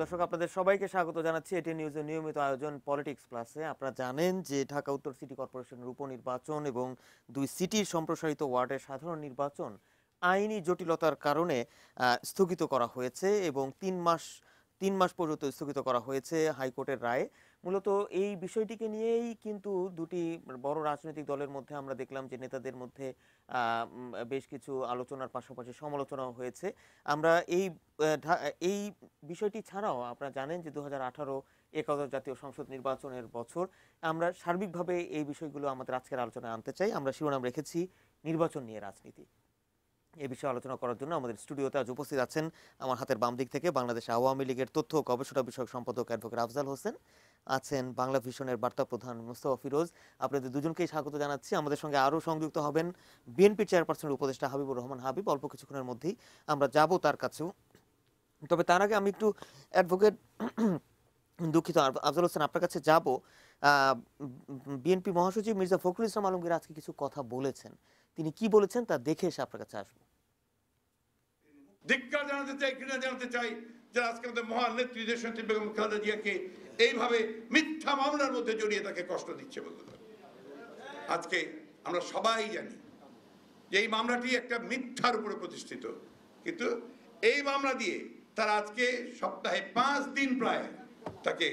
দর্শক, আপনাদের সবাইকে স্বাগত জানাচ্ছি এটি নিউজের নিয়মিত আয়োজন পলিটিক্স প্লাসে। আপনারা জানেন যে ঢাকা উত্তর সিটি কর্পোরেশনের উপনির্বাচন এবং ২ সিটির সম্প্রসারিত ওয়ার্ডের সাধারণ নির্বাচন আইনি জটিলতার কারণে স্থগিত করা হয়েছে এবং ৩ মাস পর্যন্ত স্থগিত করা হয়েছে হাইকোর্টের রায়ে। মূলত এই বিষয়টিকে নিয়েই কিন্তু দুটি বড় রাজনৈতিক দলের মধ্যে আমরা দেখলাম যে নেতাদের মধ্যে বেশ কিছু আলোচনার পাশাপাশি সমালোচনাও হয়েছে। আমরা এই বিষয়টি ছাড়াও আপনারা জানেন যে ২০১৮ একাদশ জাতীয় সংসদ নির্বাচনের বছর। আমরা সার্বিকভাবে এই বিষয়গুলো আমাদের আজকের আলোচনায় আনতে চাই। আমরা শিরোনাম রেখেছি নির্বাচন নিয়ে রাজনীতি। এ বিষয়ে আলোচনা করার জন্য আমাদের স্টুডিওতে আজ উপস্থিত আছেন আমার হাতের বাম দিক থেকে বাংলাদেশ আওয়ামী লীগের তথ্য ও গবেষণা বিষয়ক সম্পাদক অ্যাডভোকেট আফজাল হোসেন, আছেন বাংলা ভিশনের বার্তা প্রধান মুস্তফা ফিরোজ। আপনাদের দুজনকেই স্বাগত জানাচ্ছি। আমাদের সঙ্গে আরও সংযুক্ত হবেন বিএনপি চেয়ারপারসনের উপদেষ্টা হাবিবুর রহমান হাবিব। অল্প কিছুক্ষণের মধ্যেই আমরা যাব তার কাছেও। তবে তার আগে আমি একটু অ্যাডভোকেট দুঃখিত আফজাল হোসেন আপনার কাছে যাব। বিএনপি মহাসচিব মির্জা ফখরুল ইসলাম আলমগীর আজকে কিছু কথা বলেছেন। তিনি কি বলেছেন তা দেখে এসে আপনার কাছে আসবো। ধিক্কার জানাতে চাই, ঘৃণা জানাতে চাই যারা আজকে আমাদের মহান নেত্রী দেশনেত্রী বেগম খালেদা জিয়াকে এইভাবে মিথ্যা মামলার মধ্যে জড়িয়ে তাকে কষ্ট দিচ্ছে। বন্ধুরা, আজকে আমরা সবাই জানি যে এই মামলাটি একটা মিথ্যার উপরে প্রতিষ্ঠিত, কিন্তু এই মামলা দিয়ে তারা আজকে সপ্তাহে ৫ দিন প্রায় তাকে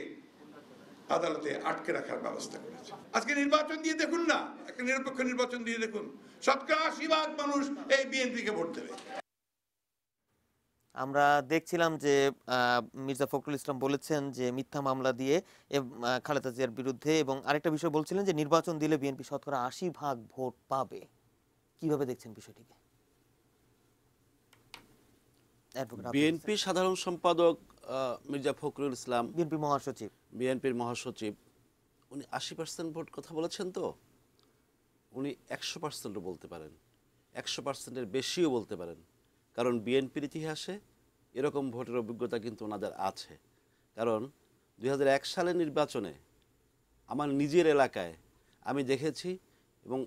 আদালতে আটকে রাখার ব্যবস্থা করেছে। আজকে নির্বাচন দিয়ে দেখুন না, একটা নিরপেক্ষ নির্বাচন দিয়ে দেখুন, শতকরা ৮০% মানুষ এই বিএনপিকে ভোট দেবে। আমরা দেখছিলাম যে মির্জা ফখরুল ইসলাম বলেছেন যে মিথ্যা মামলা দিয়ে খালেদা জিয়ার বিরুদ্ধে, এবং আরেকটা বিষয় বলছিলেন যে নির্বাচন দিলে বিএনপি শতকরা ৮০% ভোট পাবে। কিভাবে দেখছেন বিষয়টিকে? বিএনপি সাধারণ সম্পাদক মির্জা ফখরুল ইসলাম, বিএনপির মহাসচিব, উনি ৮০% ভোট কথা বলেছেন। তো উনি ১০০%ও বলতে পারেন, ১০০%-এর বেশিও বলতে পারেন, কারণ বিএনপির ইতিহাসে এরকম ভোটের অভিজ্ঞতা কিন্তু ওনাদের আছে। কারণ ২০০১ সালের নির্বাচনে আমার নিজের এলাকায় আমি দেখেছি, এবং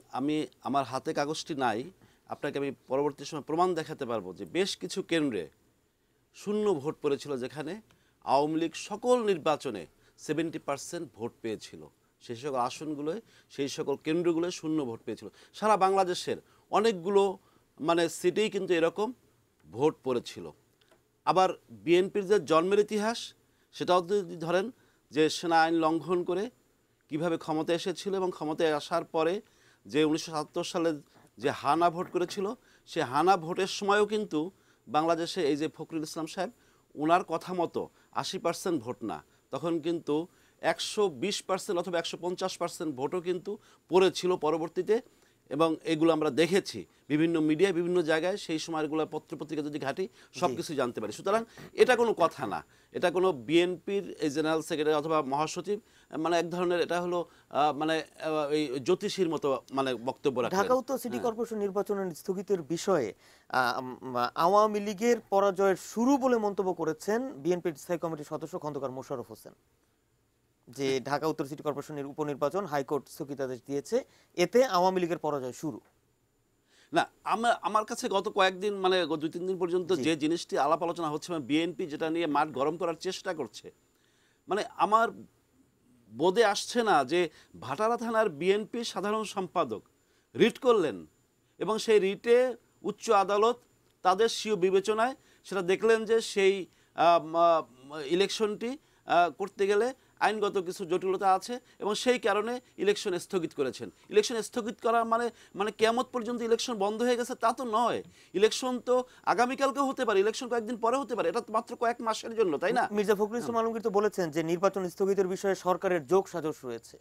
আমার হাতে কাগজটি নাই, আপনাকে আমি পরবর্তী সময় প্রমাণ দেখাতে পারবো যে বেশ কিছু কেন্দ্রে শূন্য ভোট পড়েছিল, যেখানে আওয়ামী লীগ সকল নির্বাচনে 70% ভোট পেয়েছিল। সেই সকল আসনগুলোয়, সেই সকল কেন্দ্রগুলোয় শূন্য ভোট পেয়েছিল। সারা বাংলাদেশের অনেকগুলো সিটেই কিন্তু এরকম ভোট পড়েছিল। আবার বিএনপির যে জন্মের ইতিহাস, সেটাও যদি ধরেন যে সেনা আইন লঙ্ঘন করে কিভাবে ক্ষমতায় এসেছিল, এবং ক্ষমতায় আসার পরে যে 19৭ সালে যে হানা ভোট করেছিল, সে হানা ভোটের সময়ও কিন্তু বাংলাদেশে এই যে ফখরুল ইসলাম সাহেব, ওনার কথা মতো ৮০% ভোট না, তখন কিন্তু ১২০% অথবা ১৫০% ভোটও কিন্তু পড়েছিল পরবর্তীতে। এবং এগুলো আমরা দেখেছি বিভিন্ন মিডিয়ায়, বিভিন্ন জায়গায়, সেই সময়গুলো পত্রপত্রিকা যদি ঘাঁটি সব কিছু জানতে পারি। সুতরাং এটা কোনো কথা না, এটা কোনো বিএনপির এই জেনারেল সেক্রেটারি অথবা মহাসচিব এক ধরনের, এটা হলো এই জ্যোতিষীর মতো বক্তব্য রাখা। ঢাকা উত্তর সিটি কর্পোরেশন নির্বাচনের স্থগিতের বিষয়ে আওয়ামী লীগের পরাজয়ের শুরু বলে মন্তব্য করেছেন বিএনপির স্থায়ী কমিটির সদস্য খন্দকার মোশাররফ হোসেন, যে ঢাকা উত্তর সিটি কর্পোরেশনের উপনির্বাচন হাইকোর্ট স্থগিতাদেশ দিয়েছে, এতে আওয়ামী লীগের পরাজয় শুরু। না, আমার কাছে গত কয়েকদিন ২-৩ দিন পর্যন্ত যে জিনিসটি আলাপ আলোচনা হচ্ছে, বিএনপি যেটা নিয়ে মাঠ গরম করার চেষ্টা করছে, আমার বোধে আসছে না যে ভাটারা থানার বিএনপি সাধারণ সম্পাদক রিট করলেন, এবং সেই রিটে উচ্চ আদালত তাদের স্বীয় বিবেচনায় সেটা দেখলেন যে সেই ইলেকশনটি করতে গেলে আইনগত কিছু জটিলতা আছে, এবং সেই কারণে ইলেকশন স্থগিত করেছেন। ইলেকশন স্থগিত করা কিয়ামত পর্যন্ত ইলেকশন বন্ধ হয়ে গেছে তা তো নয়। ইলেকশন তো আগামীকালকেও হতে পারে, ইলেকশন কয়েকদিন পরে হতে পারে, এটা মাত্র কয়েক মাসের জন্য, তাই না? মির্জা ফখরুল ইসলাম আলমগীর তো বলেছেন যে নির্বাচন স্থগিতের বিষয়ে সরকারের যোগসাজশ রয়েছে।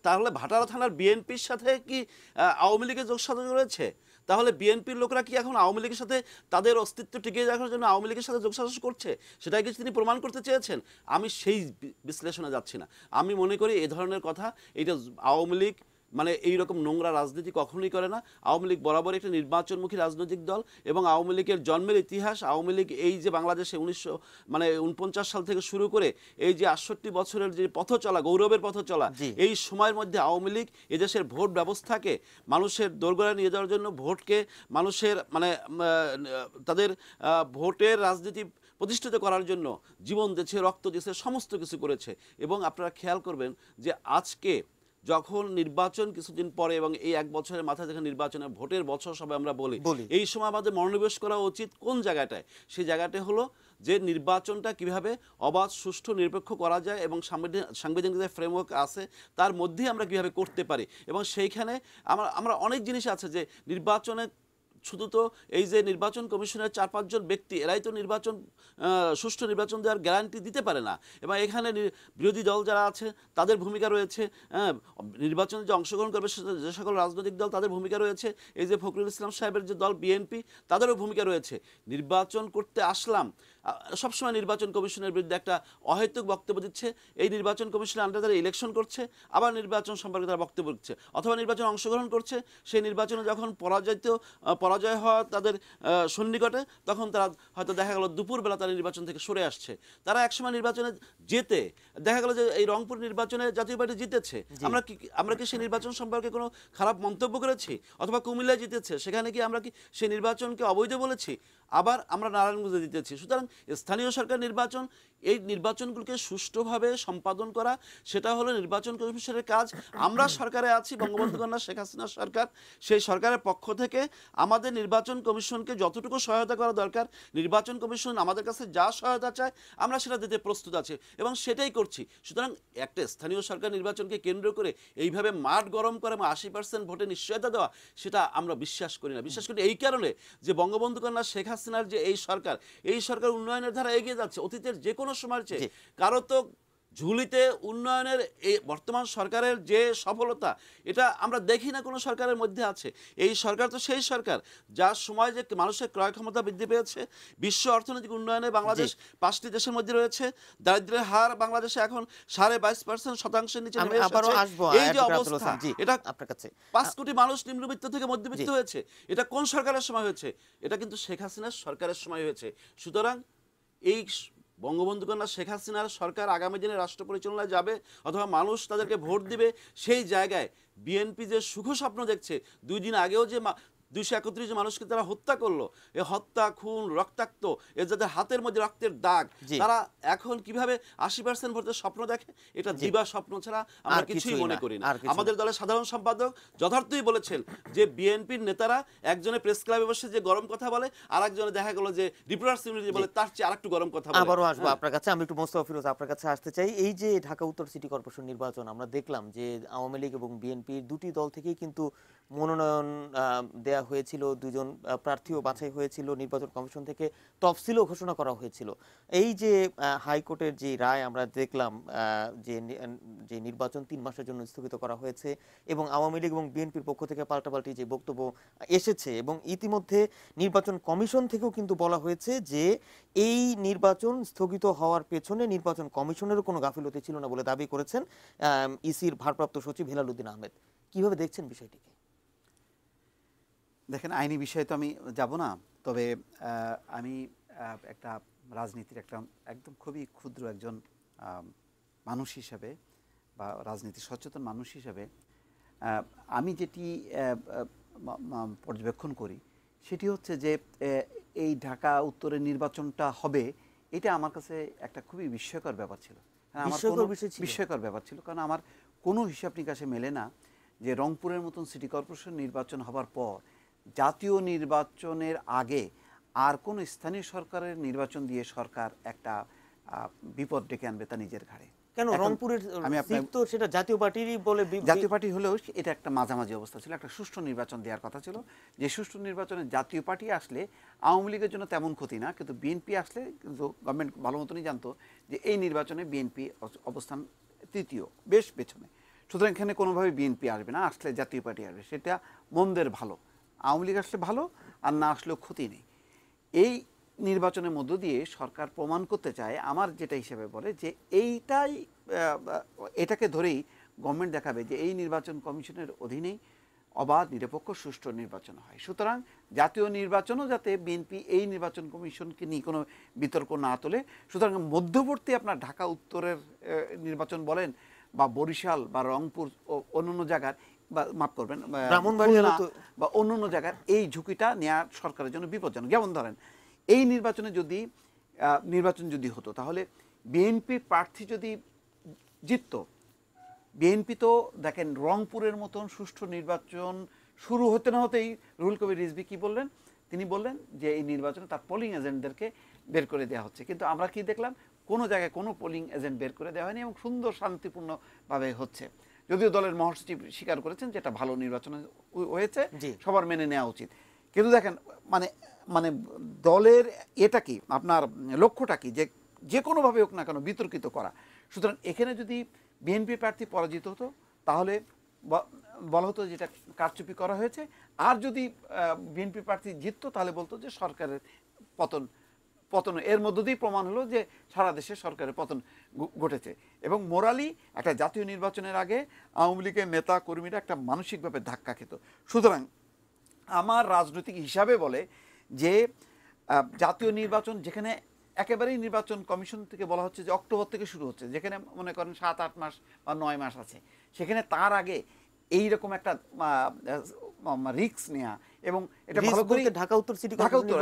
তাহলে ভাটারা থানার বিএনপির সাথে কি আওয়ামী লীগের যোগসাজশ রয়েছে? তাহলে বিএনপির লোকরা কি এখন আওয়ামী লীগের সাথে তাদের অস্তিত্ব টিকিয়ে রাখার জন্য আওয়ামী লীগের সাথে যোগসাজশ করছে? সেটাই কি তিনি প্রমাণ করতে চেয়েছেন? আমি সেই বিশ্লেষণে যাচ্ছি না। আমি মনে করি এ ধরনের কথা, এটা আওয়ামী লীগ এইরকম নোংরা রাজনীতি কখনোই করে না। আওয়ামী লীগ বরাবর একটা নির্বাচনমুখী রাজনৈতিক দল, এবং আওয়ামী লীগের জন্মের ইতিহাস, আওয়ামী লীগ এই যে বাংলাদেশে 1949 সাল থেকে শুরু করে এই যে ৬৮ বছরের যে পথ চলা, গৌরবের পথ চলা, এই সময়ের মধ্যে আওয়ামী লীগ এদেশের ভোট ব্যবস্থাকে মানুষের দোরগোড়ায় নিয়ে যাওয়ার জন্য, ভোটকে মানুষের তাদের ভোটের রাজনীতি প্রতিষ্ঠিত করার জন্য জীবন দিয়েছে, রক্ত দিয়েছে, সমস্ত কিছু করেছে। এবং আপনারা খেয়াল করবেন যে আজকে যখন নির্বাচন কিছুদিন পরে এবং এই 1 বছরের মাথায় যখন নির্বাচনের ভোটের বছর সবাই আমরা বলি, এই সময় আমাদের মনোনিবেশ করা উচিত কোন জায়গাটায়? সেই জায়গাটা হলো যে নির্বাচনটা কিভাবে অবাধ, সুষ্ঠু, নিরপেক্ষ করা যায় এবং সাংবিধানিক যে ফ্রেমওয়ার্ক আছে তার মধ্যেই আমরা কিভাবে করতে পারি। এবং সেইখানে আমরা অনেক জিনিস আছে যে নির্বাচনে শুধু তো এই যে নির্বাচন কমিশনের 4-5 জন ব্যক্তি এরাই তো সুষ্ঠু নির্বাচন দেওয়ার গ্যারান্টি দিতে পারে না। এবং এখানে বিরোধী দল যারা আছে তাদের ভূমিকা রয়েছে, নির্বাচনে যে অংশগ্রহণ করবে যে সকল রাজনৈতিক দল তাদের ভূমিকা রয়েছে, এই যে ফখরুল ইসলাম সাহেবের যে দল বিএনপি তাদেরও ভূমিকা রয়েছে। নির্বাচন করতে আসলাম, সবসময় নির্বাচন কমিশনের বিরুদ্ধে একটা অহেতুক বক্তব্য দিচ্ছে, এই নির্বাচন কমিশনের আন্ডারে তারা ইলেকশন করছে, আবার নির্বাচন সম্পর্কে তারা বক্তব্য দিচ্ছে, অথবা নির্বাচনে অংশগ্রহণ করছে, সেই নির্বাচনে যখন পরাজয় হয় তাদের সন্নিকটে, তখন তারা হয়তো দেখা গেল দুপুরবেলা তারা নির্বাচন থেকে সরে আসছে। তারা একসময় নির্বাচনে যেতে দেখা গেল যে এই রংপুর নির্বাচনে জাতীয় পার্টি জিতেছে, আমরা কি সেই নির্বাচন সম্পর্কে কোনো খারাপ মন্তব্য করেছি? অথবা কুমিল্লায় জিতেছে, সেখানে কি আমরা কি সেই নির্বাচনকে অবৈধ বলেছি? আবার আমরা নারায়ণগঞ্জে জিতেছি। সুতরাং স্থানীয় সরকার নির্বাচন, এই নির্বাচনগুলোকে সুষ্ঠুভাবে সম্পাদন করা, সেটা হলো নির্বাচন কমিশনের কাজ। আমরা সরকারে আছি, বঙ্গবন্ধু কন্যা শেখ হাসিনা সরকার, সেই সরকারের পক্ষ থেকে আমাদের নির্বাচন কমিশনকে যতটুকু সহায়তা করা দরকার, নির্বাচন কমিশন আমাদের কাছে যা সহায়তা চায় আমরা সেটা দিতে প্রস্তুত আছি এবং সেটাই করছি। সুতরাং একটা স্থানীয় সরকার নির্বাচনকে কেন্দ্র করে এইভাবে মাঠ গরম করে 80% ভোটে নিশ্চয়তা দেওয়া, সেটা আমরা বিশ্বাস করি না। বিশ্বাস করি এই কারণে যে বঙ্গবন্ধু কন্যা শেখ হাসিনার যে এই সরকার উন্নয়নের ধারা এগিয়ে যাচ্ছে অতীতের যে কোনো সময়ের চেয়ে। কারো তো ঝুলিতে উন্নয়নের এই বর্তমান সরকারের যে সফলতা, এটা আমরা দেখি না কোনো সরকারের মধ্যে আছে। এই সরকার তো সেই সরকার যার সময় যে মানুষের ক্রয় ক্ষমতা বৃদ্ধি পেয়েছে, বিশ্ব অর্থনৈতিক উন্নয়নে বাংলাদেশ 5টি দেশের মধ্যে রয়েছে, দারিদ্র্যের হার বাংলাদেশে এখন 22% নিচে নেমে এসেছে। এই যে অবস্থা, এটা আপনার কাছে 5 কোটি মানুষ নিম্নবিত্ত থেকে মধ্যবিত্ত হয়েছে, এটা কোন সরকারের সময় হয়েছে? এটা কিন্তু শেখ হাসিনার সরকারের সময় হয়েছে। সুতরাং এই বঙ্গবন্ধু কন্যা শেখ হাসিনার সরকার আগামী দিনে রাষ্ট্র পরিচালনায় যাবে অথবা মানুষ তাদেরকে ভোট দিবে, সেই জায়গায় বিএনপি যে সুখ স্বপ্ন দেখছে, 2 দিন আগেও যে 231 মানুষকে তারা হত্যা করলো, এই হত্যা, খুন, রক্তাক্ত, এ যাদের হাতের মধ্যে রক্তের দাগ, তারা এখন কিভাবে 80% ভোটের স্বপ্ন দেখে? এটা দিবা স্বপ্ন ছাড়া আমরা কিছুই মনে করি না। আমাদের দলের সাধারণ সম্পাদক যথার্থই বলেছেন যে বিএনপির নেতারা একজনে প্রেস ক্লাবে বসে যে গরম কথা বলে, আর একজনে দেখা গেল যে রিপোর্টার্স ইউনিটি বলে তার চেয়ে আরেকটু গরম কথা বলে। আবারও আসবো আপনার কাছে, আমি একটু মোস্তফা ফিরোজ আপনার কাছে আসতে চাই। এই যে ঢাকা উত্তর সিটি কর্পোরেশন নির্বাচন, আমরা দেখলাম যে আওয়ামী লীগ এবং বিএনপির দুটি দল থেকেই কিন্তু মনোনয়ন দেয়া হয়েছিল, 2 জন প্রার্থীও বাছাই হয়েছিল, নির্বাচন কমিশন থেকে তফসিলও ঘোষণা করা হয়েছিল। এই যে হাইকোর্টের যে রায় আমরা দেখলাম, যে নির্বাচন 3 মাসের জন্য স্থগিত করা হয়েছে এবং আওয়ামী লীগ এবং বিএনপির পক্ষ থেকে পাল্টাপাল্টি যে বক্তব্য এসেছে, এবং ইতিমধ্যে নির্বাচন কমিশন থেকেও কিন্তু বলা হয়েছে যে এই নির্বাচন স্থগিত হওয়ার পেছনে নির্বাচন কমিশনেরও কোনো গাফিলতি ছিল না বলে দাবি করেছেন ইসির ভারপ্রাপ্ত সচিব হেলাল উদ্দিন আহমেদ। কিভাবে দেখছেন বিষয়টিকে? দেখেন, আইনি বিষয়ে তো আমি যাব না, তবে আমি একটা রাজনীতির একদম খুবই ক্ষুদ্র একজন মানুষ হিসাবে বা রাজনীতি সচেতন মানুষ হিসাবে আমি যেটি পর্যবেক্ষণ করি সেটি হচ্ছে যে এই ঢাকা উত্তরের নির্বাচনটা হবে, এটা আমার কাছে একটা খুবই বিস্ময়কর ব্যাপার ছিল। বিস্ময়কর ব্যাপার ছিল, কারণ আমার কোনো হিসাব নিকাশে মেলে না যে রংপুরের মতন সিটি কর্পোরেশন নির্বাচন হবার পর জাতীয় নির্বাচনের আগে আর কোন স্থানীয় সরকারের নির্বাচন দিয়ে সরকার একটা বিপদ ডেকে আনবে তা নিজের ঘাড়ে। কেন রংপুরের সিট তো সেটা জাতীয় পার্টিরই বলে, জাতীয় পার্টি হলেও এটা একটা মাঝামাঝি অবস্থা ছিল, একটা সুষ্ঠু নির্বাচন দেওয়ার কথা ছিল। যে সুষ্ঠু নির্বাচনে জাতীয় পার্টি আসলে আওয়ামী লীগের জন্য তেমন ক্ষতি না, কিন্তু বিএনপি আসলে কিন্তু গভর্নমেন্ট ভালো মতনই জানতো যে এই নির্বাচনে বিএনপি অবস্থান তৃতীয়, বেশ পেছনে। সুতরাং এখানে কোনোভাবে বিএনপি আসবে না, আসলে জাতীয় পার্টি আসবে, সেটা মন্দের ভালো। আওয়ামী লীগ আসলে ভালো, আর না আসলেও ক্ষতি নেই। এই নির্বাচনের মধ্য দিয়ে সরকার প্রমাণ করতে চায়, আমার যেটা হিসেবে বলে যে এটাকে ধরেই গভর্নমেন্ট দেখাবে যে এই নির্বাচন কমিশনের অধীনেই অবাধ, নিরপেক্ষ, সুষ্ঠু নির্বাচন হয়। সুতরাং জাতীয় নির্বাচনও যাতে বিএনপি এই নির্বাচন কমিশনকে নিয়ে কোনো বিতর্ক না তোলে, সুতরাং মধ্যবর্তী আপনার ঢাকা উত্তরের নির্বাচন বলেন বা বরিশাল বা রংপুর ও অন্যান্য জায়গার বা মাফ করবেন বা অন্যান্য জায়গার এই ঝুঁকিটা নেওয়া সরকারের জন্য বিপজ্জনক। যেমন ধরেন এই নির্বাচনে যদি নির্বাচন যদি হতো, তাহলে বিএনপি প্রার্থী যদি জিততো, বিএনপি তো দেখেন রংপুরের মতন সুষ্ঠু নির্বাচন শুরু হতে না হতেই রুহুল কবির রিজভী কি বললেন, তিনি বললেন যে এই নির্বাচনে তার পোলিং এজেন্টদেরকে বের করে দেওয়া হচ্ছে। কিন্তু আমরা কি দেখলাম, কোনো জায়গায় কোনো পোলিং এজেন্ট বের করে দেওয়া হয়নি এবং সুন্দর শান্তিপূর্ণভাবে হচ্ছে। যদিও দলের মহাসচিব স্বীকার করেছেন যেটা ভালো নির্বাচন হয়েছে, সবার মেনে নেওয়া উচিত। কিন্তু দেখেন মানে মানে দলের এটা কি, আপনার লক্ষ্যটা কি, যে যে কোনোভাবে হোক না কেন বিতর্কিত করা। সুতরাং এখানে যদি বিএনপি প্রার্থী পরাজিত হতো তাহলে বলা হতো যেটা কারচুপি করা হয়েছে, আর যদি বিএনপি প্রার্থী জিততো তাহলে বলতো যে সরকারের পতন পতন এর মধ্য দিয়েই প্রমাণ হলো যে সারা দেশে সরকারের পতন ঘটেছে। এবং মোরালি একটা জাতীয় নির্বাচনের আগে আওয়ামী লীগের নেতা কর্মীরা একটা মানসিকভাবে ধাক্কা খেত। সুতরাং আমার রাজনৈতিক হিসাবে বলে যে জাতীয় নির্বাচন যেখানে একেবারেই নির্বাচন কমিশন থেকে বলা হচ্ছে যে অক্টোবর থেকে শুরু হচ্ছে, যেখানে মনে করেন ৭-৮ মাস বা ৯ মাস আছে, সেখানে তার আগে এইরকম একটা রিস্ক নেওয়া এবং এটা ভালো করে ঢাকা উত্তর সিটি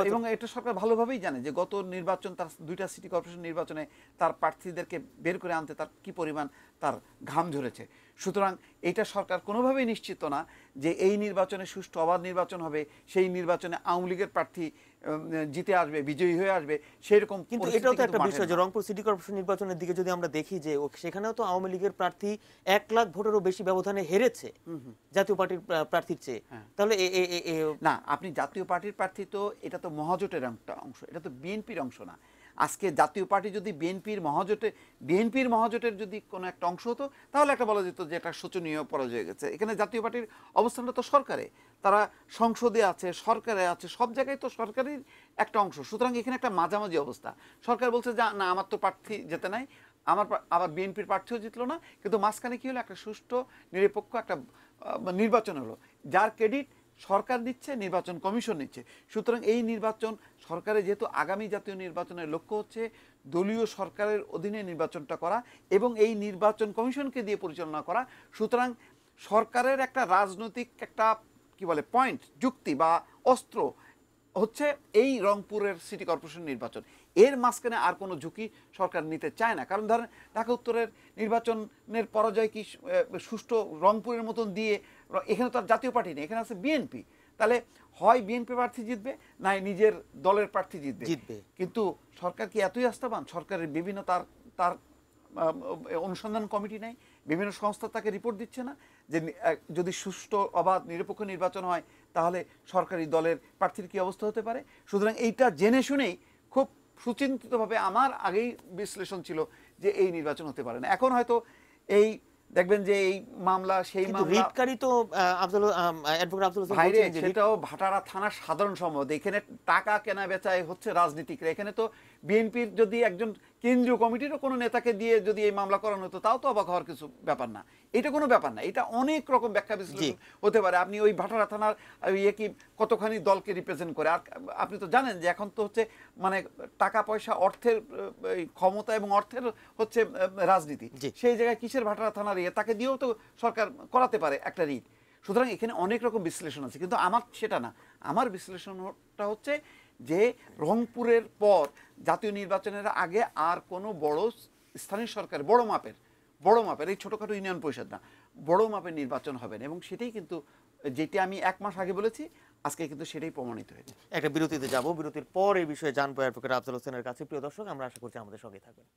এবং এটা সরকার ভালোভাবেই জানে যে গত নির্বাচন তার 2টা সিটি কর্পোরেশন নির্বাচনে তার প্রার্থীদেরকে বের করে আনতে তার কি পরিমাণ তার ঘাম ঝরেছে। সুতরাং এটা সরকার কোনোভাবেই নিশ্চিত না যে এই নির্বাচনে সুষ্ঠু অবাধ নির্বাচন হবে, সেই নির্বাচনে আওয়ামী লীগের প্রার্থী জিতে আসবে, বিজয়ী হয়ে আসবে, সেরকম। কিন্তু এটাও তো একটা বিষয় যে রংপুর সিটি কর্পোরেশন নির্বাচনের দিকে যদি আমরা দেখি যে সেখানেও তো আওয়ামী লীগের প্রার্থী 1 লাখ ভোটেরও বেশি ব্যবধানে হেরেছে জাতীয় পার্টির প্রার্থীর চেয়ে। তাহলে না, আপনি জাতীয় পার্টির প্রার্থী তো এটা তো মহাজোটের একটা অংশ, এটা তো বিএনপির অংশ না। আজকে জাতীয় পার্টি যদি বিএনপির মহাজোটের যদি কোনো একটা অংশ হতো তাহলে একটা বলা যেত যে একটা শোচনীয় পরাজয় গেছে। এখানে জাতীয় পার্টির অবস্থানটা তো সরকারে, তারা সংসদে আছে, সরকারে আছে, সব জায়গায় তো সরকারের একটা অংশ। সুতরাং এখানে একটা মাঝামাঝি অবস্থা। সরকার বলছে যে না, আমার তো প্রার্থী যেতে নাই, আবার বিএনপির প্রার্থীও জিতলো না, কিন্তু মাঝখানে কি হলো, একটা সুষ্ঠু নিরপেক্ষ একটা নির্বাচন হলো, যার ক্রেডিট সরকার নিচ্ছে, নির্বাচন কমিশন নিচ্ছে। সুতরাং এই নির্বাচন সরকারের যেহেতু আগামী জাতীয় নির্বাচনের লক্ষ্য হচ্ছে দলীয় সরকারের অধীনে নির্বাচনটা করা এবং এই নির্বাচন কমিশনকে দিয়ে পরিচালনা করা, সুতরাং সরকারের একটা রাজনৈতিক একটা কি বলে পয়েন্ট, যুক্তি বা অস্ত্র হচ্ছে এই রংপুরের সিটি কর্পোরেশন নির্বাচন। এর মাঝখানে আর কোনো ঝুঁকি সরকার নিতে চায় না। কারণ ধরেন ঢাকা উত্তরের নির্বাচনের পরাজয় কি সুষ্ঠু রংপুরের মতন দিয়ে, এখানে তো আর জাতীয় পার্টি নেই, এখানে আছে বিএনপি, তাহলে হয় বিএনপি প্রার্থী জিতবে না নিজের দলের প্রার্থী জিতবে। কিন্তু সরকার কি এতই আস্থাবান? সরকারের বিভিন্ন তার অনুসন্ধান কমিটি নেই, বিভিন্ন সংস্থা তাকে রিপোর্ট দিচ্ছে না যে যদি সুষ্ঠু অবাধ নিরপেক্ষ নির্বাচন হয় তাহলে সরকারি দলের প্রার্থীর কি অবস্থা হতে পারে। সুতরাং এইটা জেনে শুনেই খুব সুচিন্তিতভাবে আমার আগেই বিশ্লেষণ ছিল যে এই নির্বাচন হতে পারে না। এখন হয়তো এই দেখবেন যে এই মামলা সেই মামলা রিটকারী তো অ্যাডভোকেট আব্দুল হোসেন ভাইরে, সেটাও ভাটারা থানার সাধারণ সম্মত। এখানে টাকা কেনা বেচায় হচ্ছে রাজনীতিকরা। এখানে তো বিএনপির যদি একজন কেন্দ্রীয় কমিটিরও কোনো নেতাকে দিয়ে যদি এই মামলা করানো হতো তাও তো অবাক হওয়ার কিছু ব্যাপার না। এটা কোনো ব্যাপার না, এটা অনেক রকম ব্যাখ্যা বিশ্লেষণ হতে পারে। আপনি ওই ভাটারা থানার ইয়ে কি কতখানি দলকে রিপ্রেজেন্ট করে, আর আপনি তো জানেন যে এখন তো হচ্ছে মানে টাকা পয়সা, অর্থের ক্ষমতা এবং অর্থের হচ্ছে রাজনীতি। সেই জায়গায় কিসের ভাটারা থানার ইয়ে, তাকে দিয়েও তো সরকার করাতে পারে একটা রিট। সুতরাং এখানে অনেক রকম বিশ্লেষণ আছে, কিন্তু আমার সেটা না। আমার বিশ্লেষণটা হচ্ছে যে রংপুরের পর জাতীয় নির্বাচনের আগে আর কোনো বড় স্থানীয় সরকার বড় মাপের এই ছোটোখাটো ইউনিয়ন পরিষদ না, বড় মাপের নির্বাচন হবে না। এবং সেটাই কিন্তু যেটা আমি 1 মাস আগে বলেছি আজকে কিন্তু সেটাই প্রমাণিত হয়েছে। একটা বিরতিতে যাব, বিরতির পর এই বিষয়ে জানবো অ্যাডভোকেট আফজাল হোসেনের কাছে। প্রিয় দর্শক, আমরা আশা করছি আমাদের সঙ্গে থাকবেন।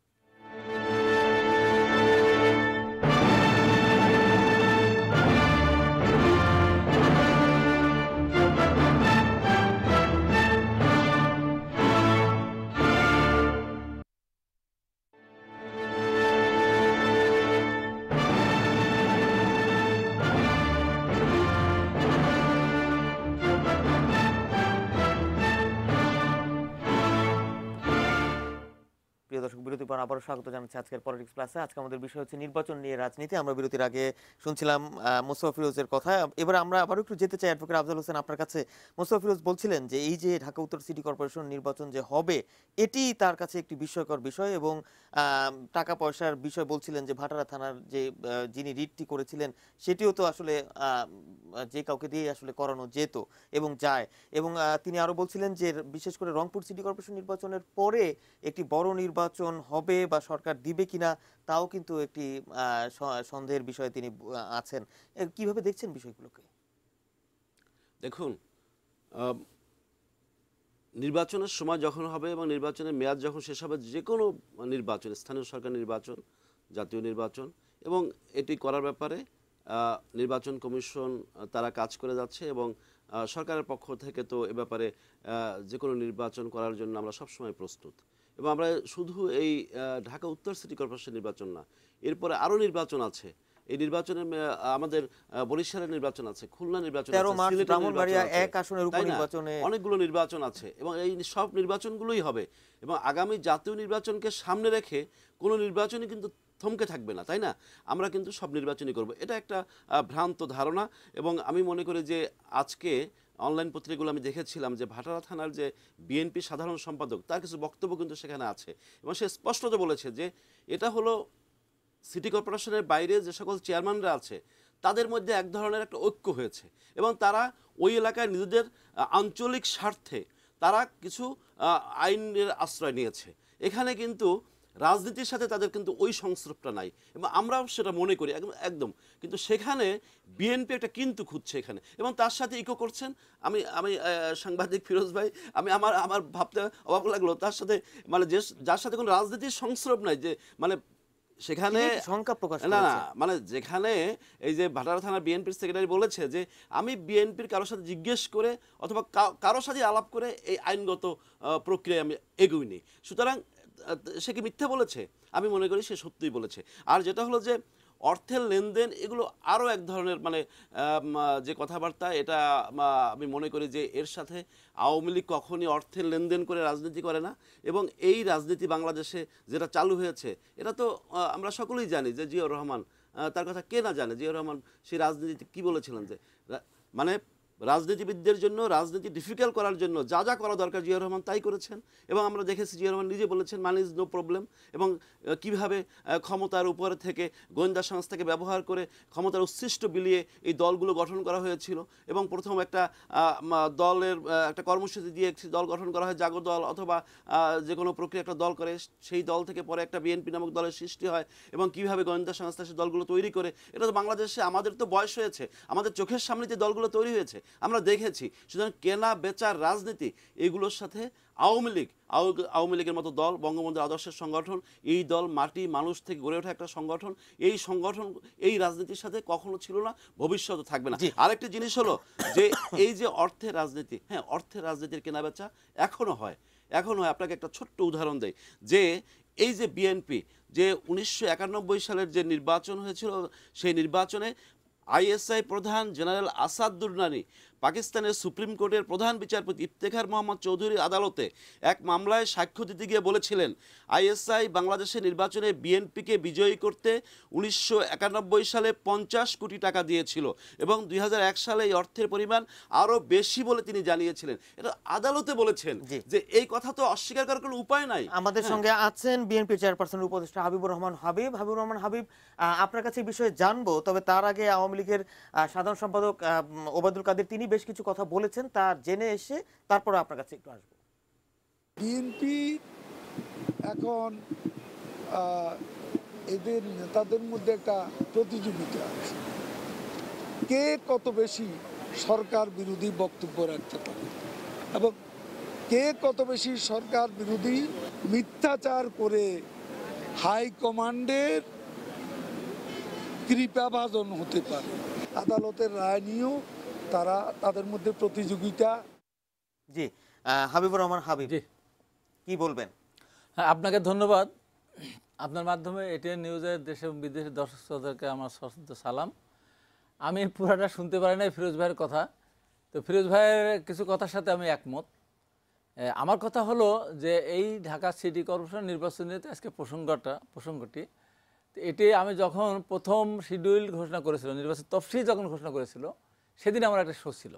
বিরতির পর আবারও স্বাগত জানাচ্ছি আজকের পলিটিক্স প্লাসে। আজকে আমাদের বিষয় হচ্ছে নির্বাচন নিয়ে রাজনীতি। আমরা বিরতির আগে শুনছিলাম মোস্তফা ফিরোজের কথা। এবার আমরা আবার একটু যেতে চাই অ্যাডভোকেট আফজাল হোসেন আপনার কাছে। মোস্তফা ফিরোজ বলছিলেন যে এই যে ঢাকা উত্তর সিটি কর্পোরেশন নির্বাচন যে হবে, এটি তার কাছে একটি বিস্ময়কর বিষয় এবং টাকা পয়সার বিষয় বলছিলেন যে ভাটারা থানার যে যিনি রিটটি করেছিলেন সেটিও তো আসলে যে কাউকে দিয়ে আসলে করানো যেত এবং যায়। এবং তিনি আরো বলছিলেন যে বিশেষ করে রংপুর সিটি কর্পোরেশন নির্বাচনের পরে একটি বড় নির্বাচন হবে বা সরকার দিবে কিনা তাও কিন্তু একটি সন্দেহের বিষয়ে তিনি আছেন। কিভাবে দেখছেন বিষয়গুলোকে? দেখুন, নির্বাচনের সময় যখন হবে এবং নির্বাচনের মেয়াদ যখন শেষ হবে, যে কোনো নির্বাচন, স্থানীয় সরকার নির্বাচন, জাতীয় নির্বাচন, এবং এটি করার ব্যাপারে নির্বাচন কমিশন তারা কাজ করে যাচ্ছে এবং সরকারের পক্ষ থেকে তো এ ব্যাপারে যে কোনো নির্বাচন করার জন্য আমরা সবসময় প্রস্তুত। এবং আমরা শুধু এই ঢাকা উত্তর সিটি কর্পোরেশন নির্বাচন না, এরপরে আরও নির্বাচন আছে। এই নির্বাচনের আমাদের বরিশালের নির্বাচন আছে, খুলনা নির্বাচন আছে, অনেকগুলো নির্বাচন আছে এবং এই সব নির্বাচনগুলোই হবে। এবং আগামী জাতীয় নির্বাচনকে সামনে রেখে কোনো নির্বাচনই কিন্তু থমকে থাকবে না, তাই না? আমরা কিন্তু সব নির্বাচনই করব, এটা একটা ভ্রান্ত ধারণা। এবং আমি মনে করি যে আজকে অনলাইন পত্রিকাগুলো আমি দেখেছিলাম যে ভাটারা থানার যে বিএনপি সাধারণ সম্পাদক, তার কিছু বক্তব্য কিন্তু সেখানে আছে এবং সে স্পষ্টত বলেছে যে এটা হলো সিটি কর্পোরেশনের বাইরে যে সকল চেয়ারম্যানরা আছে তাদের মধ্যে এক ধরনের একটা ঐক্য হয়েছে এবং তারা ওই এলাকায় নিজেদের আঞ্চলিক স্বার্থে তারা কিছু আইনের আশ্রয় নিয়েছে। এখানে কিন্তু রাজনীতির সাথে তাদের কিন্তু ওই সংস্রবটা নাই এবং আমরাও সেটা মনে করি একদম। কিন্তু সেখানে বিএনপি একটা কিন্তু খুঁজছে এখানে এবং তার সাথে ইকো করছেন। আমি সাংবাদিক ফিরোজ ভাই, আমার ভাবতে অবাক লাগলো, তার সাথে মানে যার সাথে কোনো রাজনীতির সংস্রব নাই, যে মানে সেখানে সংখ্যা প্রকাশ না মানে যেখানে এই যে ভাটারা থানার বিএনপির সেক্রেটারি বলেছে যে আমি বিএনপির কারোর সাথে জিজ্ঞেস করে অথবা কারোর সাথে আলাপ করে এই আইনগত প্রক্রিয়ায় আমি এগোইনি। সুতরাং সে কি মিথ্যা বলেছে? আমি মনে করি সে সত্যিই বলেছে। আর যেটা হলো যে অর্থের লেনদেন, এগুলো আরও এক ধরনের মানে যে কথাবার্তা, এটা আমি মনে করি যে এর সাথে আওয়ামী লীগ কখনই অর্থের লেনদেন করে রাজনীতি করে না। এবং এই রাজনীতি বাংলাদেশে যেটা চালু হয়েছে এটা তো আমরা সকলেই জানি যে জিয়াউর রহমান, তার কথা কে না জানে, জিয়াউর রহমান সেই রাজনীতি কী বলেছিলেন যে মানে রাজনীতিবিদদের জন্য রাজনীতি ডিফিকাল্ট করার জন্য যা যা করা দরকার জিয়াউর রহমান তাই করেছেন। এবং আমরা দেখেছি জিয়াউর রহমান নিজে বলেছেন মানি ইজ নো প্রবলেম, এবং কিভাবে ক্ষমতার উপরে থেকে গোয়েন্দা সংস্থাকে ব্যবহার করে ক্ষমতার উচ্ছিষ্ট বিলিয়ে এই দলগুলো গঠন করা হয়েছিল। এবং প্রথম একটা দলের একটা কর্মসূচি দিয়ে একটি দল গঠন করা হয়, জাগো দল অথবা যে কোনো প্রক্রিয়া একটা দল করে, সেই দল থেকে পরে একটা বিএনপি নামক দলের সৃষ্টি হয় এবং কিভাবে গোয়েন্দা সংস্থা সেই দলগুলো তৈরি করে। এটা তো বাংলাদেশে আমাদের তো বয়স হয়েছে, আমাদের চোখের সামনে যে দলগুলো তৈরি হয়েছে আমরা দেখেছি। সুতরাং কেনা বেচার রাজনীতি, এগুলোর সাথে আওয়ামী লীগের মতো দল, বঙ্গবন্ধুর আদর্শের সংগঠন, এই দল মাটি মানুষ থেকে গড়ে ওঠা একটা সংগঠন, এই সংগঠন এই রাজনীতির সাথে কখনো ছিল না, ভবিষ্যতে থাকবে না। আরেকটি জিনিস হলো যে এই যে অর্থের রাজনীতি, হ্যাঁ অর্থের রাজনীতির কেনা বেচা এখনো হয়। আপনাকে একটা ছোট্ট উদাহরণ দেই যে এই যে বিএনপি যে 1991 সালের যে নির্বাচন হয়েছিল, সেই নির্বাচনে আইএসআই প্রধান জেনারেল আসাদ দুররানি পাকিস্তানের সুপ্রিম কোর্টের প্রধান বিচারপতি ইফতেখার মোহাম্মদ চৌধুরীর আদালতে এক মামলায় সাক্ষ্য দিতে গিয়ে বলেছিলেন আইএসআই বাংলাদেশের নির্বাচনে বিএনপিকে বিজয়ী করতে 1991 সালে 50 কোটি টাকা দিয়েছিল এবং 2001 সালে এই অর্থের পরিমাণ আরও বেশি বলে তিনি জানিয়েছিলেন। এটা আদালতে বলেছেন, যে এই কথা তো অস্বীকার করার কোনো উপায় নাই। আমাদের সঙ্গে আছেন বিএনপি চেয়ারপারসনের উপদেষ্টা হাবিবুর রহমান হাবিব। আপনার কাছে এই বিষয়ে জানবো, তবে তার আগে আওয়ামী লীগের সাধারণ সম্পাদক ওবায়দুল কাদের তিনি বেশ কিছু কথা বলেছেন, তা জেনে এসে তারপর আপনার কাছে একটু আসবো। বিএনপি এখন এদের নেতাদের মধ্যে একটা প্রতিযোগিতা আছে, কে কত বেশি সরকার বিরোধী বক্তব্য রাখতে পারে এবং কে কত বেশি সরকার বিরোধী মিথ্যাচার করে হাইকমান্ডের কৃপাভাজন হতে পারে। আদালতের রায় নিয়েও তারা তাদের মধ্যে প্রতিযোগিতা। জি, হাবিবুর রহমান হাবিব, কি বলবেন? হ্যাঁ, আপনাকে ধন্যবাদ। আপনার মাধ্যমে এটিএন নিউজের দেশে এবং বিদেশের দর্শক শ্রোতাদেরকে আমার সশ্রদ্ধ সালাম। আমি পুরাটা শুনতে পারি নাই ফিরোজ ভাইয়ের কথা, তো ফিরোজ ভাইয়ের কিছু কথার সাথে আমি একমত। আমার কথা হলো যে এই ঢাকা সিটি কর্পোরেশন নির্বাচনের আজকে প্রসঙ্গটি তো এটি আমি যখন প্রথম শিডিউল ঘোষণা করেছিল, নির্বাচন তফসিল যখন ঘোষণা করেছিল, সেদিন আমার একটা শো ছিল।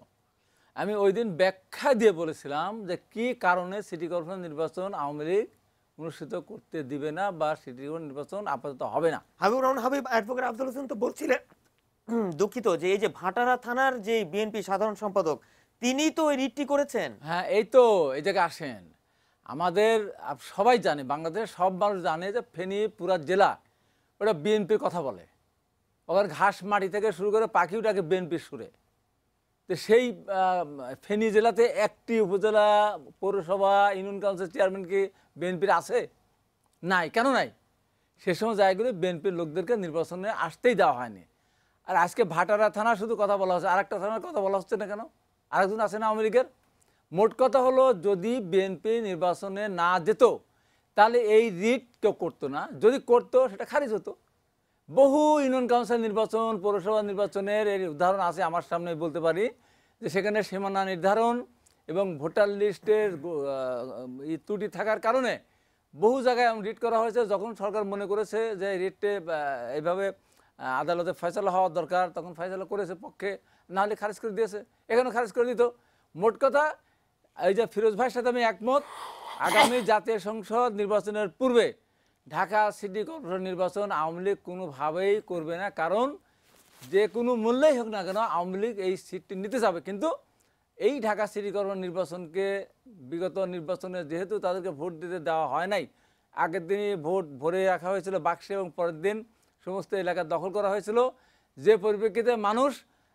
আমি ওই দিন ব্যাখ্যা দিয়ে বলেছিলাম যে কী কারণে সিটি কর্পোরেশন নির্বাচন আওয়ামী লীগ অনুষ্ঠিত করতে দিবে না বা সিটি কর্পোরেশন নির্বাচন আপাতত হবে না। হাবিবুর রহমান হাবিব, অ্যাডভোকেট আব্দুল হোসেন তো বলছিলেন, দুঃখিত, যে এই যে ভাটারা থানার যে বিএনপি সাধারণ সম্পাদক তিনি তো ওই রিটটি করেছেন। হ্যাঁ, এই তো এই জায়গায় আসেন। আমাদের সবাই জানে, বাংলাদেশের সব মানুষ জানে যে ফেনী পুরা জেলা ওটা বিএনপির কথা বলে। ওখানে ঘাস মাটি থেকে শুরু করে পাখিটাকে বিএনপির সুরে। তো সেই ফেনী জেলাতে একটি উপজেলা, পৌরসভা, ইউনিয়ন কাউন্সিল চেয়ারম্যান কি বিএনপির আছে? নাই। কেন নাই? সে সময় জায়গাগুলি বিএনপির লোকদেরকে নির্বাচনে আসতেই দেওয়া হয়নি। আর আজকে ভাটারা থানা শুধু কথা বলা হচ্ছে, আরেকটা থানার কথা বলা হচ্ছে না কেন? আরেকজন আছে না আওয়ামী লীগের? মোট কথা হলো, যদি বিএনপি নির্বাচনে না যেত তাহলে এই রিট কেউ করতো না। যদি করতো সেটা খারিজ হতো। বহু ইউনিয়ন কাউন্সিল নির্বাচন, পৌরসভা নির্বাচনের এর উদাহরণ আছে আমার সামনে, বলতে পারি যে সেখানে সীমানা নির্ধারণ এবং ভোটার লিস্টের ত্রুটি থাকার কারণে বহু জায়গায় রিট করা হয়েছে। যখন সরকার মনে করেছে যে রিটে এইভাবে আদালতে ফয়সালা হওয়ার দরকার, তখন ফয়সালা করেছে পক্ষে, না হলে খারিজ করে দিয়েছে। এখানে খারিজ করে দিত। মোট কথা, এই যে ফিরোজ ভাইয়ের সাথে আমি একমত, আগামী জাতীয় সংসদ নির্বাচনের পূর্বে ঢাকা সিটি কর্পোরেশন নির্বাচন আওয়ামী লীগ কোনোভাবেই করবে না। কারণ যে কোনো মূল্যেই হোক না কেন আওয়ামী লীগ এই সিটটি নিতে যাবে। কিন্তু এই ঢাকা সিটি কর্পোরেশন নির্বাচনকে বিগত নির্বাচনে যেহেতু তাদেরকে ভোট দিতে দেওয়া হয় নাই, আগের দিনই ভোট ভরে রাখা হয়েছিল বাক্সে এবং পরের দিন সমস্ত এলাকা দখল করা হয়েছিল, যে পরিপ্রেক্ষিতে মানুষ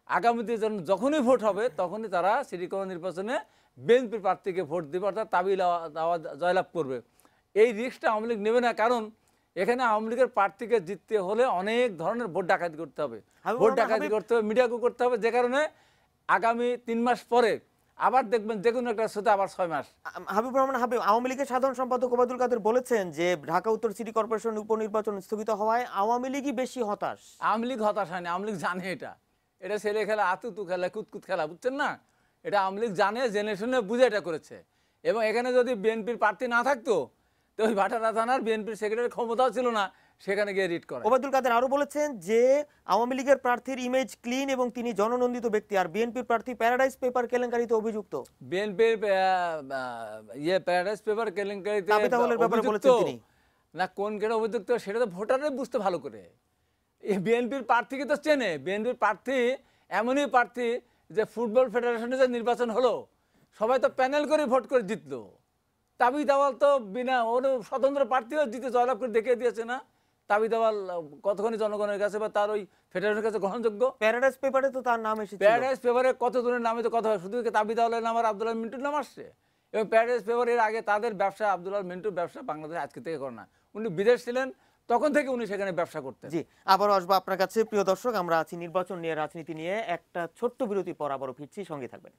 আগামীতে যখনই ভোট হবে তখনই তারা সিটি কর্পোরেশন নির্বাচনে বিএনপির প্রার্থীকে ভোট দেবে, অর্থাৎ তাবিল দেওয়া জয়লাভ করবে। এই রিস্কটা আওয়ামী লীগ নেবে না। কারণ এখানে আওয়ামী লীগের প্রার্থীকে জিততে হলে অনেক ধরনের ভোট ডাকাতি করতে হবে, ভোট ডাকাতি করতে হবে, মিডিয়াকে করতে হবে, যে কারণে আগামী 3 মাস পরে আবার দেখবেন যে কোনো একটা সাথে আবার 6 মাস। হাবিবুর রহমান হাবিব, আওয়ামী লীগের সাধারণ সম্পাদক ওবায়দুল কাদের বলেছেন যে ঢাকা উত্তর সিটি কর্পোরেশন উপনির্বাচন স্থগিত হওয়ায় আওয়ামী লীগই বেশি হতাশ। আওয়ামী লীগ হতাশ হয়নি, আওয়ামী লীগ জানে এটা ছেলে খেলা, আতুতু খেলা, কুতকুত খেলা, বুঝছেন না? এটা আওয়ামী লীগ জানে, জেনে শুনে বুঝে এটা করেছে। এবং এখানে যদি বিএনপির প্রার্থী না থাকতো তো ওই ভাটারা থানার বিএনপির সেক্রেটারির ক্ষমতাও ছিল না সেখানে গিয়ে রিট করে। ওবায়দুল কাদের আরো বলেছেন যে আওয়ামী লীগের প্রার্থীর ইমেজ ক্লিন এবং তিনি জননন্দিত ব্যক্তি, আর বিএনপির প্রার্থী প্যারাডাইস পেপার কেলেঙ্কারিতে অভিযুক্ত। বিএনপির প্যারাডাইস পেপার কেলেঙ্কারিতে বলেছেন তিনি না, কোন কেটে অভিযুক্ত সেটা তো ভোটাররাই বুঝতে ভালো করে। বিএনপির প্রার্থীকে তো চেনে। বিএনপির প্রার্থী এমনই প্রার্থী যে ফুটবল ফেডারেশনে যে নির্বাচন হলো সবাই তো প্যানেল করে ভোট করে জিতলো। তাবি দাওয়াল তো বিনা স্বতন্ত্র প্রার্থীও জিতে জয়লাভ করে দেখিয়ে দিয়েছে না? তাবি দাওয়াল কতখানি জনগণের কাছে বা তার ওই ফেডারেশনের কাছে গ্রহণযোগ্য? প্যারাডাইস পেপারে তো তার নাম এসেছে। প্যারাডাইস পেপারে কতজনের নামে তো কথা হয়, শুধু তাবি দাওয়ালের নাম আর আব্দুল্লাহ মিন্টুর নাম আসছে। এবং প্যারাডাইস পেপারের আগে তাদের ব্যবসা, আব্দুল্লাহ মিন্টুর ব্যবসা বাংলাদেশ আজকে থেকে করে না, উনি বিদেশ ছিলেন তখন থেকে উনি সেখানে ব্যবসা করতেন। জি, আবারও আসবো আপনার কাছে। প্রিয় দর্শক, আমরা আছি নির্বাচন নিয়ে, রাজনীতি নিয়ে। একটা ছোট্ট বিরতি পর আবারও ফিরছি, সঙ্গে থাকবেন।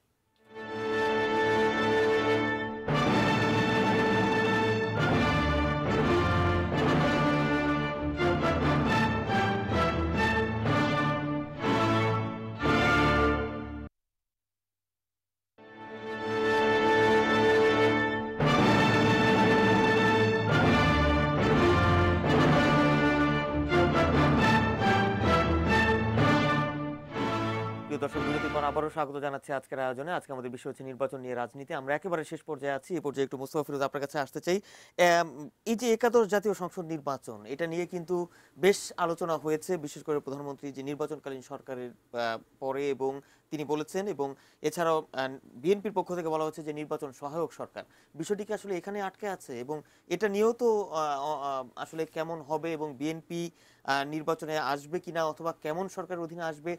দর্শক, বিরতির পর আবারও স্বাগত জানাচ্ছি আজকের আয়োজনে। আজকে আমাদের বিষয় হচ্ছে নির্বাচন নিয়ে রাজনীতি। আমরা একেবারে শেষ পর্যায়ে আছি। এই পর্যায়ে একটু মোস্তফা ফিরোজ আপনার কাছে আসতে চাই। এই যে একাদশ জাতীয় সংসদ নির্বাচন, এটা নিয়ে কিন্তু বেশ আলোচনা হয়েছে, বিশেষ করে প্রধানমন্ত্রী যে নির্বাচনকালীন সরকারের পরে, এবং তিনি বলেছেন, এবং এছাড়াও বিএনপির পক্ষ থেকে বলা হচ্ছে যে নির্বাচন সহায়ক সরকার। বিষয়টি কি আসলে এখানে আটকে আছে? এবং এটা নিয়েও তো আসলে কেমন হবে এবং বিএনপি নির্বাচনে আসবে কিনা অথবা কেমন সরকারের অধীনে আসবে,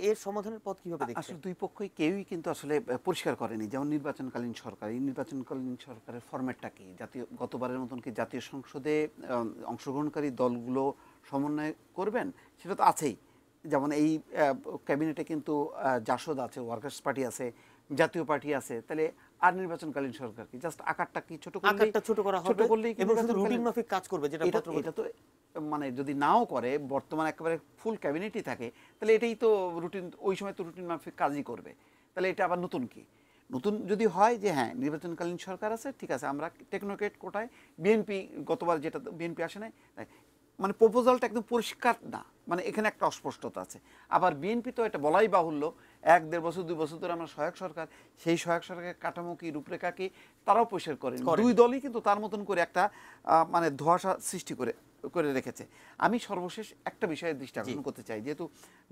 এর সমাধানের পথ কিভাবে দেখছেন? আসলে দুই পক্ষই কেউই কিন্তু আসলে পরিষ্কার করেনি। যেমন নির্বাচনকালীন সরকার, এই নির্বাচনকালীন সরকারের ফরম্যাটটা কি, গতবারের মতন কি জাতীয় সংসদে অংশগ্রহণকারী দলগুলো সমন্বয় করবেন, সেটা তো আছেই। যেমন এই ক্যাবিনেটে কিন্তু জাসদ আছে, ওয়ার্কার্স পার্টি আছে, জাতীয় পার্টি আছে। তাহলে আর নির্বাচনকালীন সরকার কি জাস্ট আকারটা কি ছোট করা হবে এবং শুধু রুটিন মাফিক কাজ করবে, যেটা এটা তো মানে যদি নাও করে, বর্তমানে একেবারে ফুল ক্যাবিনেটই থাকে, তাহলে এটাই তো রুটিন, ওই সময় তো রুটিন মাফিক কাজই করবে। তাহলে এটা আবার নতুন কি? নতুন যদি হয় যে হ্যাঁ নির্বাচনকালীন সরকার আছে, ঠিক আছে, আমরা টেকনোক্রেট কোটায় বিএনপি গতবার যেটা বিএনপি আসে নাই, মানে প্রপোজালটা একদম পরিষ্কার না, মানে এখানে একটা অস্পষ্টতা আছে। আবার বিএনপি তো এটা বলাই বাহুল্য, 1-1.5 বছর 2 বছর ধরে আমরা সহায়ক সরকার, সেই সহায়ক সরকারের কাঠামো কি রূপরেখা কি তারাও পরিষ্কার করেন। দুই দলই কিন্তু তার মতন করে একটা মানে ধোঁয়াশা সৃষ্টি করে রেখেছে। আমি সর্বশেষ একটা বিষয়ে দৃষ্টি আকর্ষণ করতে চাই, যেহেতু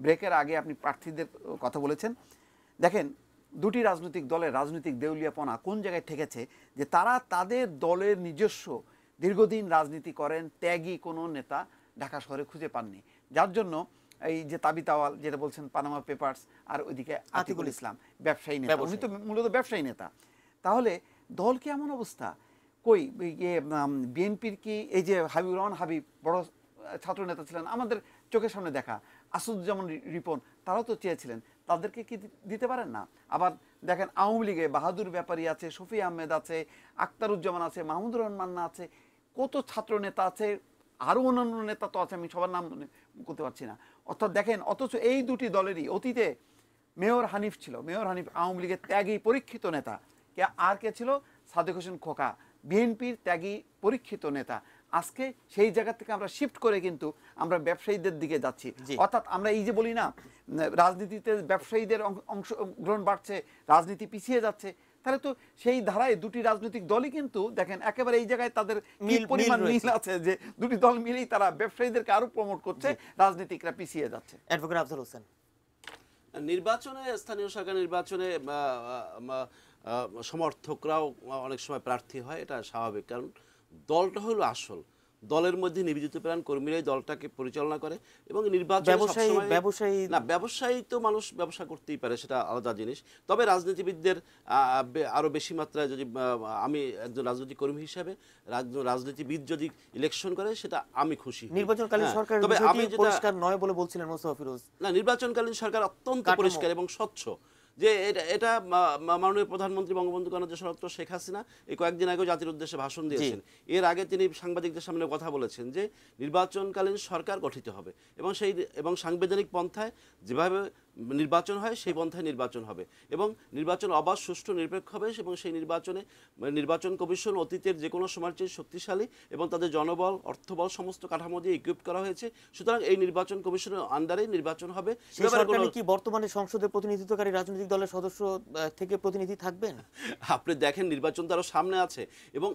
ব্রেকের আগে আপনি প্রার্থীদের কথা বলেছেন। দেখেন, দুটি রাজনৈতিক দলের রাজনৈতিক দেউলিয়াপনা কোন জায়গায় ঠেকেছে, যে তারা তাদের দলের নিজস্ব দীর্ঘদিন রাজনীতি করেন ত্যাগী কোনো নেতা ঢাকা শহরে খুঁজে পাননি, যার জন্য এই যে তাবিতাওয়াল যেটা বলছেন, পানামা পেপারস, আর ওইদিকে আতিকুল ইসলাম ব্যবসায়ী নেতা, উনি তো মূলত ব্যবসায়ী নেতা। তাহলে দল কি এমন অবস্থা? কই বিএনপির কি এই যে হাবিবুর রহমান হাবিব বড় ছাত্র নেতা ছিলেন, আমাদের চোখের সামনে দেখা, আসাদুজ্জামান রিপন, তারাও তো চেয়েছিলেন, তাদেরকে কি দিতে পারেন না? আবার দেখেন আওয়ামী লীগে বাহাদুর ব্যাপারী আছে, শফি আহমেদ আছে, আখতারুজ্জামান আছে, মাহমুদুর রহমান মান্না আছে, কত ছাত্র নেতা আছে, আরও অন্যান্য নেতা তো আছে, আমি সবার নাম করতে পারছি না। অর্থাৎ দেখেন, অথচ এই দুটি দলেরই অতীতে মেয়র হানিফ ছিল, মেয়র হানিফ আওয়ামী লীগের ত্যাগী পরীক্ষিত নেতা, আর কে ছিল? সাদেক হোসেন খোকা, বিএনপির ত্যাগী পরীক্ষিত নেতা। আজকে সেই জায়গা থেকে আমরা শিফট করে কিন্তু আমরা ব্যবসায়ীদের দিকে যাচ্ছি। অর্থাৎ আমরা এই যে বলি না, রাজনীতিতে ব্যবসায়ীদের অংশগ্রহণ বাড়ছে, রাজনীতি পিছিয়ে যাচ্ছে, তাহলে তো সেই ধারায় দুটি রাজনৈতিক দলই কিন্তু দেখেন একেবারে এই জায়গায় তাদের পরিমাণ মিল আছে, যে দুটি দল মিলেই তারা ব্যবসায়ীদেরকে আরো প্রমোট করছে, রাজনীতিকরা পিছিয়ে যাচ্ছে। অ্যাডভোকেট আফজাল হোসেন, নির্বাচনে, স্থানীয় সরকার নির্বাচনে সমর্থকরাও অনেক সময় প্রার্থী হয়, এটা স্বাভাবিক, কারণ দলটা হলো আসল, দলের মধ্যে নিবেদিত প্রাণ কর্মীরাই দলটাকে পরিচালনা করে। এবং নির্বাচন ব্যবসায়ী তো মানুষ ব্যবসা করতেই পারে, সেটা আলাদা জিনিস। তবে রাজনীতিবিদদের আরো বেশি মাত্রায়, যদি আমি একজন রাজনৈতিক কর্মী হিসেবে রাজনীতিবিদ যদি ইলেকশন করে, সেটা আমি খুশি। নির্বাচনকালীন সরকার তবে আমি পরিষ্কার নয় বলে বলছিলেন মোস্তফা ফিরোজ। না, নির্বাচনকালীন সরকার অত্যন্ত পরিষ্কার এবং স্বচ্ছ, যে এটা মাননীয় প্রধানমন্ত্রী বঙ্গবন্ধু কন্যা শরৎ শেখ হাসিনা এই কয়েকদিন আগে জাতির উদ্দেশ্যে ভাষণ দিয়েছেন। এর আগে তিনি সাংবাদিকদের সামনে কথা বলেছেন যে নির্বাচনকালীন সরকার গঠিত হবে এবং সাংবিধানিক পন্থায় যেভাবে নির্বাচন হয় সেই পন্থায় নির্বাচন হবে, এবং নির্বাচন অবাধ, সুষ্ঠু, নিরপেক্ষ হবে, এবং সেই নির্বাচনে নির্বাচন কমিশন অতীতের যে কোনো সময়ের চেয়ে শক্তিশালী, এবং তাদের জনবল, অর্থবল সমস্ত কাঠামো দিয়ে ইকুইপ করা হয়েছে। সুতরাং এই নির্বাচন কমিশনের আন্ডারেই নির্বাচন হবে। কি বর্তমানে সংসদের প্রতিনিধিত্বকারী রাজনৈতিক দলের সদস্য থেকে প্রতিনিধি থাকবেন? আপনি দেখেন, নির্বাচন তো আরো সামনে আছে, এবং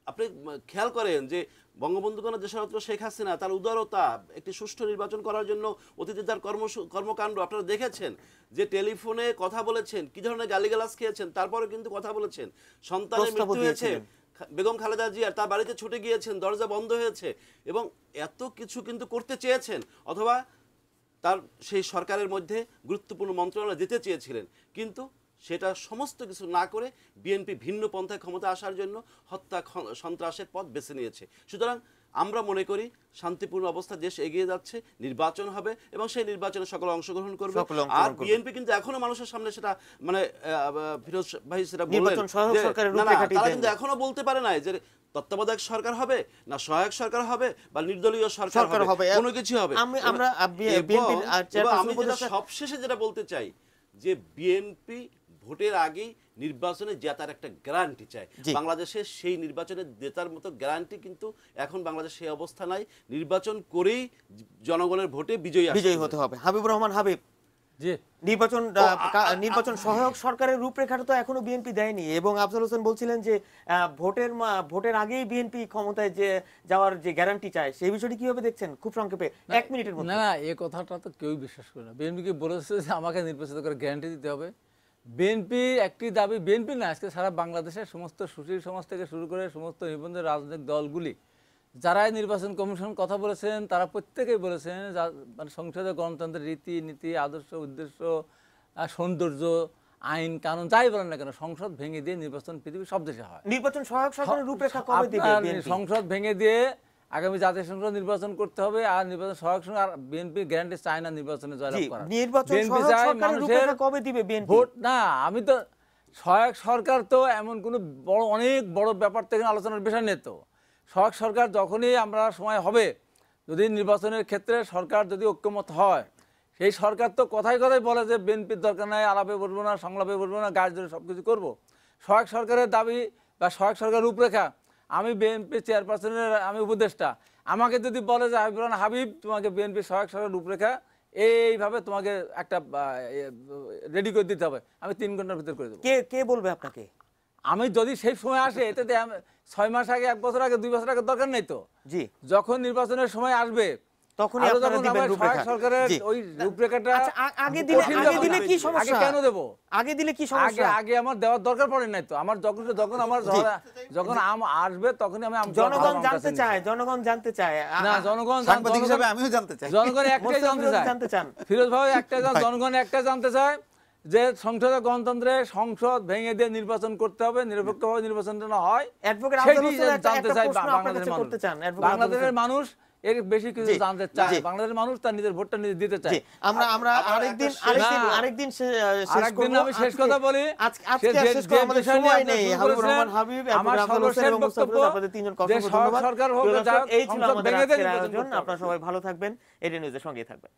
আপনি খেয়াল করেন যে বঙ্গবন্ধু কন্যা দেশরত্ন শেখ হাসিনা তার উদারতা, একটি সুষ্ঠু নির্বাচন করার জন্য অতীতে তার কর্মকাণ্ড আপনারা দেখেছেন, যে টেলিফোনে কথা বলেছেন, কি ধরনের গালিগালাজ খেয়েছেন, তারপরে কিন্তু কথা বলেছেন। সন্তানের মৃত্যু হয়েছে, বেগম খালেদা জিয়ার, তার বাড়িতে ছুটে গিয়েছেন, দরজা বন্ধ হয়েছে, এবং এত কিছু কিন্তু করতে চেয়েছেন, অথবা তার সেই সরকারের মধ্যে গুরুত্বপূর্ণ মন্ত্রণালয় দিতে চেয়েছিলেন, কিন্তু সেটা সমস্ত কিছু না করে বিএনপি ভিন্ন পন্থায় ক্ষমতা আসার জন্য হত্যা, সন্ত্রাসের পথ বেছে নিয়েছে। সুতরাং আমরা মনে করি শান্তিপূর্ণ অবস্থা, দেশ এগিয়ে যাচ্ছে, নির্বাচন হবে এবং সেই নির্বাচনে সকলে অংশগ্রহণ করবে। আর বিএনপি কিন্তু এখনো মানুষের সামনে সেটা, মানে ফিরোজ ভাই সেটা বললেন, তারা কিন্তু এখনো বলতে পারে না যে তত্ত্বাবধায়ক সরকার হবে না সহায়ক সরকার হবে বা নির্দলীয় সরকার হবে, কোনো কিছু হবে। আমি যেটা সবশেষে যেটা বলতে চাই, যে বিএনপি ভোটের আগেই নির্বাচনে জেতার একটা গ্যারান্টি চায়। বাংলাদেশে সেই নির্বাচনে জেতার মতো গ্যারান্টি কিন্তু এখন বাংলাদেশে সেই অবস্থা নাই। নির্বাচন করেই জনগণের ভোটে বিজয়ী হতে হবে। হাবিবুর রহমান হাবিব, নির্বাচন সহায়ক সরকারের রূপরেখাটা তো এখনো বিএনপি দেয়নি, এবং আফজাল হোসেন বলছিলেন যে ভোটের আগেই বিএনপি ক্ষমতায় যে যাওয়ার যে গ্যারান্টি চায়, সেই বিষয়টি কিভাবে দেখছেন খুব সংক্ষেপে 1 মিনিটের মধ্যে? না, এই কথাটা তো কেউই বিশ্বাস করে না। বিএনপি কি বলেছে যে আমাকে নির্বাচিত করে গ্যারান্টি দিতে হবে? বিএনপি একটি দাবি, বিএনপি না, আজকে সারা বাংলাদেশের সমস্ত সুশীল সমাজ থেকে শুরু করে সমস্ত নিবন্ধ রাজনৈতিক দলগুলি যারাই নির্বাচন কমিশন কথা বলেছেন, তারা প্রত্যেকেই বলেছেন মানে সংসদে গণতন্ত্রের রীতি নীতি, আদর্শ, উদ্দেশ্য, সৌন্দর্য, আইন কানুন যাই বলেন না কেন, সংসদ ভেঙে দিয়ে নির্বাচন পৃথিবীর সব দেশে হয়। নির্বাচন সহায়ক সরকারের রূপরেখা কবে দিবে বিএনপি? সংসদ ভেঙে দিয়ে আগামী জাতীয় সংসদ নির্বাচন করতে হবে, আর নির্বাচন সহায়ক সরকার, আর বিএনপি গ্যারান্টি চায় না নির্বাচনে জয়লাভ করার। নির্বাচন সহায়ক সরকারের রূপরেখা কবে দিবে বিএনপি? ভোট না, আমি তো সহায়ক সরকার তো এমন কোনো বড়, অনেক বড় ব্যাপার থেকে আলোচনার বিষয় নেই তো। সহায়ক সরকার যখনই আমরা সময় হবে, যদি নির্বাচনের ক্ষেত্রে সরকার যদি ঐক্যমত হয় সেই সরকার তো কথায় কথায় বলে যে বিএনপির দরকার নাই, আলাপে বসবো না, সংলাপে বসবো না, গাছ ধরে সব কিছু করবো। সহায়ক সরকারের দাবি বা সহায়ক সরকারের রূপরেখা, আমি বিএনপি চেয়ারপারসনের আমি উপদেষ্টা, আমাকে যদি বলে যে হাবিব তোমাকে বিএনপি সহায়ক সরকারের রূপরেখা এইভাবে তোমাকে একটা রেডি করে দিতে হবে, আমি 3 ঘন্টার ভিতর করে দেবো। কে বলবে আপনাকে? আমি যদি সেই সময় আসে, এতে 6 মাস আগে, 1 বছর আগে, 2 বছর আগে দরকার নেই তো। জি, যখন নির্বাচনের সময় আসবে তখনই আপনারা দিবেন রূপরেখা। সরকারের ওই রূপরেখাটা আগে দিলে কি সমস্যা? আগে কেন দেব? আগে দিলে কি সমস্যা? আগে আমার দেওয়ার দরকার পড়ে নাই তো। আমার যখন আমার যখন আসবে তখনই আমি জনগণ জানতে চায় না, জনগণ সাংবাদিক হিসেবে আমিও জানতে চাই। জনগণ একটাই জানতে চান ফিরোজ ভাই, একটাই জনগণ একটাই জানতে চায় যে সংসদে গণতন্ত্রে সংসদ ভেঙে দিয়ে নির্বাচন করতে হবে, নিরপেক্ষভাবে নির্বাচনটা না হয় সেটি জানতে চায় বাংলাদেশের মানুষ। এর বেশি কিছু জানতে চায় বাংলাদেশের মানুষ, তার নিজের ভোটটা নিজে দিতে চায়। আমরা আরেকদিন আমি শেষ কথা বলি, সরকার হোক, এই ছিল আমাদের আজকের আয়োজন। আপনারা সবাই ভালো থাকবেন, এটি নিউজের সঙ্গেই থাকবেন।